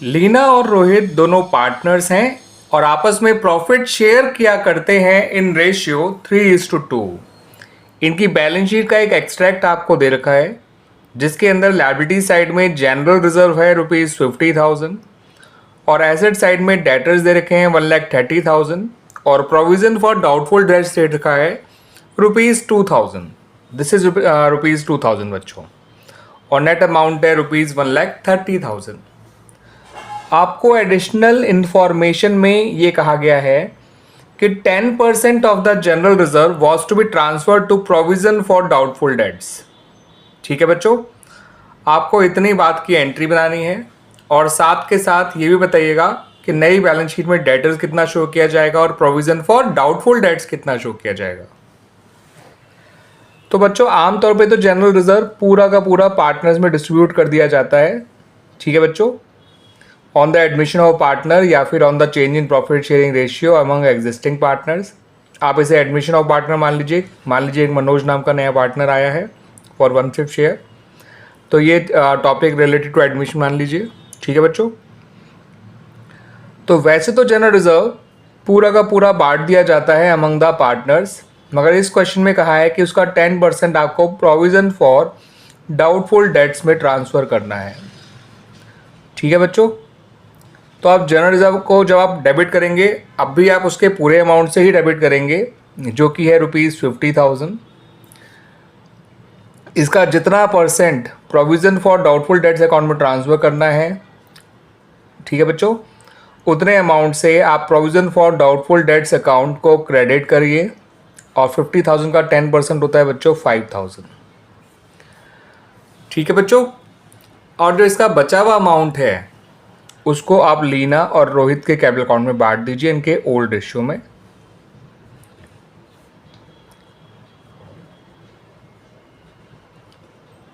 लीना और रोहित दोनों पार्टनर्स हैं और आपस में प्रॉफिट शेयर किया करते हैं इन रेशियो 3:2। इनकी बैलेंस शीट का एक एक्सट्रैक्ट आपको दे रखा है जिसके अंदर लायबिलिटी साइड में जनरल रिजर्व है ₹50,000 और एसेट साइड में डेटर्स दे रखे हैं 1,30,000 और प्रोविजन फॉर डाउटफुल डेट्स दे रखा है ₹2,000। दिस इज ₹2,000 बच्चों, और नेट अमाउंट है ₹1,30,000। आपको एडिशनल इंफॉर्मेशन में ये कहा गया है कि 10% of the general reserve was to be transferred to provision for doubtful debts. ठीक है बच्चों, आपको इतनी बात की एंट्री बनानी है और साथ के साथ ये भी बताइएगा कि नई बैलेंस शीट में डेटर्स कितना शो किया जाएगा और प्रोविजन फॉर डाउटफुल डेट्स कितना शो किया जाएगा। तो बच्चों आमतौर पे तो जनरल रिजर्व पूरा का पूरा पार्टनर्स में डिस्ट्रीब्यूट कर दिया जाता है। ठीक है बच्चों, on the admission of partner या फिर on the change in profit sharing ratio among existing partners. आप इसे एडमिशन ऑफ पार्टनर मान लीजिए एक मनोज नाम का नया पार्टनर आया है फॉर 1/5 शेयर, तो ये टॉपिक रिलेटेड टू एडमिशन मान लीजिए। ठीक है बच्चों, तो वैसे तो जनरल रिजर्व पूरा का पूरा बांट दिया जाता है अमंग द पार्टनर्स, मगर इस क्वेश्चन में कहा है कि उसका 10% आपको प्रोविजन फॉर डाउटफुल डेट्स में ट्रांसफ़र करना है। ठीक है बच्चों, तो आप जनरल रिजर्व को जब आप डेबिट करेंगे अब भी आप उसके पूरे अमाउंट से ही डेबिट करेंगे जो कि है ₹50,000। इसका जितना percent provision for doubtful dates account में ट्रांसफ़र करना है, ठीक है बच्चों, उतने अमाउंट से आप provision for doubtful dates account को क्रेडिट करिए और 50,000 का 10% होता है बच्चों 5,000। ठीक है बच्चों, और जो इसका बचा हुआ अमाउंट है उसको आप लीना और रोहित के कैपिटल अकाउंट में बांट दीजिए इनके ओल्ड रेशियो में।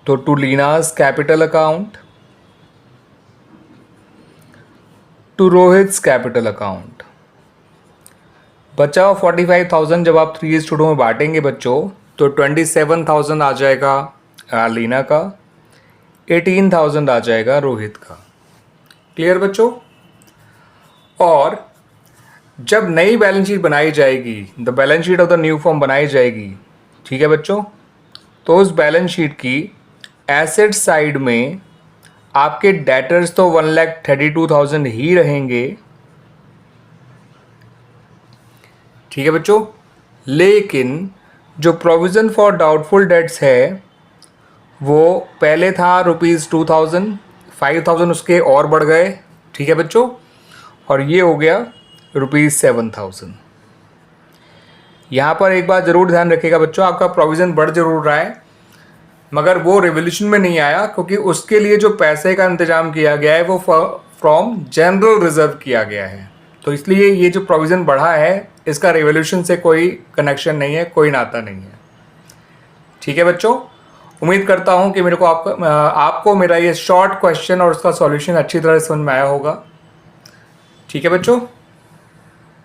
तो to Leena's capital account, to Rohit's capital account, बचा हुआ 45,000 जब आप 3:2 में बांटेंगे बच्चों तो 27,000 आ जाएगा लीना का, 18,000 आ जाएगा रोहित का। क्लियर बच्चों? और जब नई बैलेंस शीट बनाई जाएगी, the balance sheet of the new form बनाई जाएगी, ठीक है बच्चों, तो उस बैलेंस शीट की एसेट साइड में आपके डेटर्स तो 1,32,000 ही रहेंगे। ठीक है बच्चों, लेकिन जो प्रोविज़न फॉर डाउटफुल डेट्स है वो पहले था ₹2,000, 5,000 उसके और बढ़ गए। ठीक है बच्चों, और ये हो गया ₹7,000। यहाँ पर एक बात ज़रूर ध्यान रखिएगा बच्चों, आपका प्रोविज़न बढ़ जरूर रहा है मगर वो रिवोल्यूशन में नहीं आया क्योंकि उसके लिए जो पैसे का इंतजाम किया गया है वो फ्रॉम जनरल रिजर्व किया गया है। तो इसलिए ये जो प्रोविज़न बढ़ा है इसका रिवोल्यूशन से कोई कनेक्शन नहीं है, कोई नाता नहीं है। ठीक है बच्चों, उम्मीद करता हूँ कि मेरे को आपको मेरा ये शॉर्ट क्वेश्चन और उसका सॉल्यूशन अच्छी तरह समझ में आया होगा। ठीक है बच्चों।